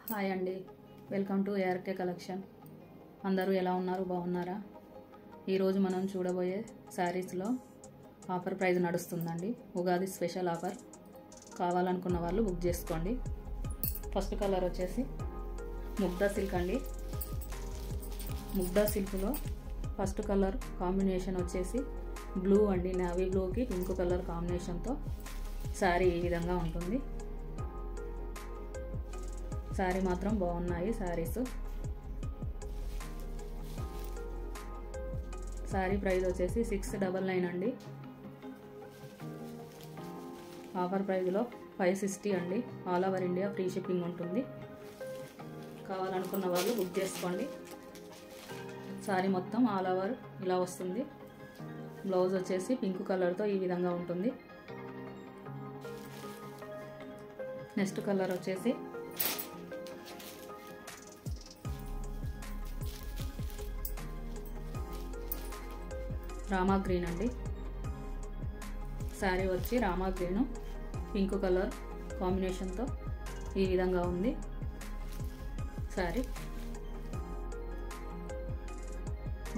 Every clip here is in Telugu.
హాయ్ అండి, వెల్కమ్ టు ఏఆర్కే కలెక్షన్. అందరూ ఎలా ఉన్నారు, బాగున్నారా? ఈరోజు మనం చూడబోయే శారీస్లో ఆఫర్ ప్రైస్ నడుస్తుందండి. Ugadi special offer. కావాలనుకున్న వాళ్ళు బుక్ చేసుకోండి. ఫస్ట్ కలర్ వచ్చేసి ముగ్ధా సిల్క్ అండి. ముగ్ధా సిల్క్లో ఫస్ట్ కలర్ కాంబినేషన్ వచ్చేసి బ్లూ అండి. నేవీ బ్లూకి పింక్ కలర్ కాంబినేషన్తో శారీ ఈ విధంగా ఉంటుంది. శారీ మాత్రం బాగున్నాయి శారీస్. శారీ ప్రైస్ వచ్చేసి 699 అండి. ఆఫర్ ప్రైస్లో 560 అండి. All over India free shipping ఉంటుంది. కావాలనుకున్న వాళ్ళు బుక్ చేసుకోండి. శారీ మొత్తం ఆల్ ఓవర్ ఇలా వస్తుంది. బ్లౌజ్ వచ్చేసి పింక్ కలర్తో ఈ విధంగా ఉంటుంది. నెక్స్ట్ కలర్ వచ్చేసి రామా గ్రీన్ అండి. శారీ వచ్చి రామా గ్రీన్ పింక్ కలర్ కాంబినేషన్తో ఈ విధంగా ఉంది. శారీ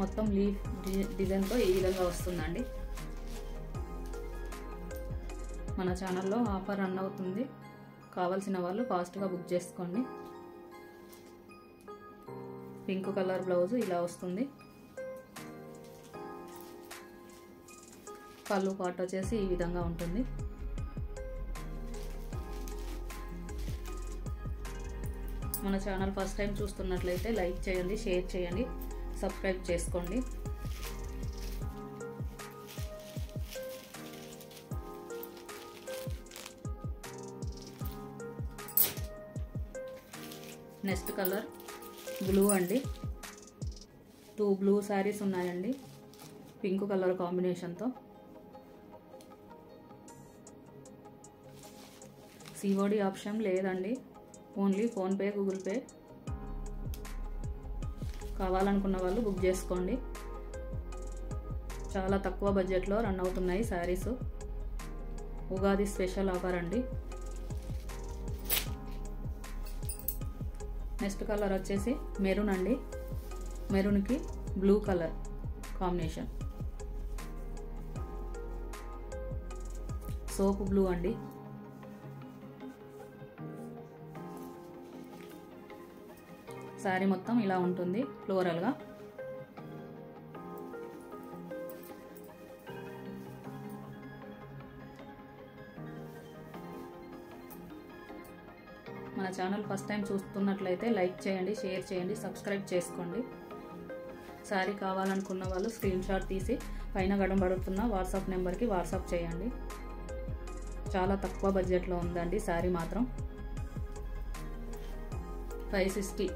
మొత్తం లీఫ్ డిజైన్తో ఈ విధంగా వస్తుందండి. మన ఛానల్లో ఆఫర్ రన్ అవుతుంది. కావాల్సిన వాళ్ళు ఫాస్ట్గా బుక్ చేసుకోండి. పింక్ కలర్ బ్లౌజ్ ఇలా వస్తుంది. పళ్ళు పార్ట్ వచ్చేసి ఈ విధంగా ఉంటుంది. మన ఛానల్ ఫస్ట్ టైం చూస్తున్నట్లయితే లైక్ చేయండి, షేర్ చేయండి, సబ్స్క్రైబ్ చేసుకోండి. నెక్స్ట్ కలర్ బ్లూ అండి. 2 బ్లూ శారీస్ ఉన్నాయండి పింక్ కలర్ కాంబినేషన్తో. సిఓడి ఆప్షన్ లేదండి, ఓన్లీ ఫోన్పే, గూగుల్ పే. కావాలనుకున్న వాళ్ళు బుక్ చేసుకోండి. చాలా తక్కువ బడ్జెట్లో రన్ అవుతున్నాయి శారీస్. ఉగాది స్పెషల్ ఆఫర్ అండి. నెక్స్ట్ కలర్ వచ్చేసి మెరూన్ అండి. మెరూన్కి blue colour combination. Soap blue అండి. శారీ మొత్తం ఇలా ఉంటుంది ఫ్లోరల్గా. మన ఛానల్ ఫస్ట్ టైం చూస్తున్నట్లయితే లైక్ చేయండి, షేర్ చేయండి, సబ్స్క్రైబ్ చేసుకోండి. శారీ కావాలనుకున్న వాళ్ళు స్క్రీన్ షాట్ తీసి పైన కనబడుతున్న వాట్సాప్ నెంబర్కి వాట్సాప్ చేయండి. చాలా తక్కువ బడ్జెట్లో ఉందండి శారీ మాత్రం. 560,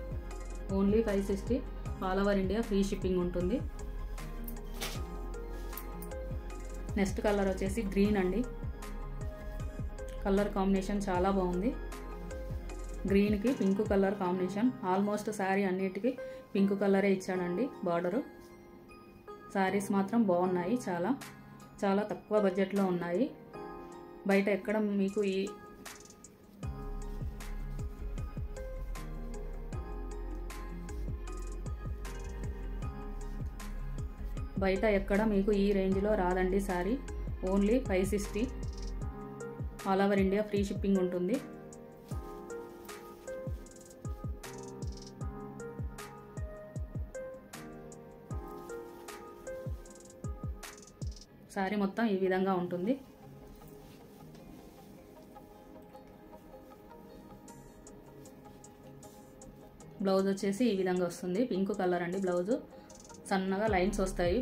only 560. All over India free shipping ఉంటుంది. నెక్స్ట్ కలర్ వచ్చేసి గ్రీన్ అండి. కలర్ కాంబినేషన్ చాలా బాగుంది. గ్రీన్కి pink colour combination. Almost sari అన్నిటికీ పింక్ కలరే ఇచ్చాడండి బార్డరు. శారీస్ మాత్రం బాగున్నాయి. చాలా చాలా తక్కువ బడ్జెట్లో ఉన్నాయి. బయట ఎక్కడ మీకు ఈ రేంజ్లో రాదండి sari. Only 560. All over India free shipping ఉంటుంది. శారీ మొత్తం ఈ విధంగా ఉంటుంది. బ్లౌజ్ వచ్చేసి ఈ విధంగా వస్తుంది. పింక్ కలర్ అండి. బ్లౌజ్ సన్నగా లైన్స్ వస్తాయి.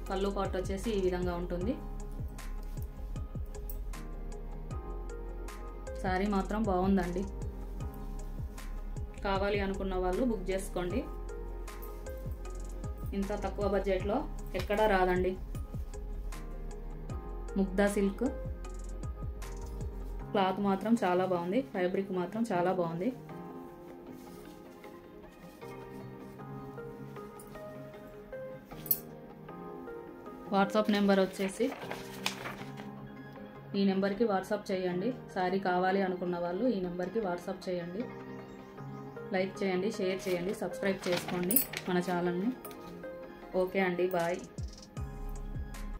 పళ్ళు పార్ట్ వచ్చేసి ఈ విధంగా ఉంటుంది. శారీ మాత్రం బాగుందండి. కావాలి అనుకున్న వాళ్ళు బుక్ చేసుకోండి. ఇంత తక్కువ బడ్జెట్లో ఎక్కడా రాదండి. ముగ్ధా సిల్క్ క్లాత్ మాత్రం చాలా బాగుంది. ఫ్యాబ్రిక్ మాత్రం చాలా బాగుంది. వాట్సాప్ నెంబర్ వచ్చేసి ఈ నెంబర్కి వాట్సాప్ చేయండి. శారీ కావాలి అనుకున్న వాళ్ళు ఈ నెంబర్కి వాట్సాప్ చేయండి. లైక్ చేయండి, షేర్ చేయండి, సబ్స్క్రైబ్ చేసుకోండి మన ఛానల్ని. ఓకే అండి, బాయ్.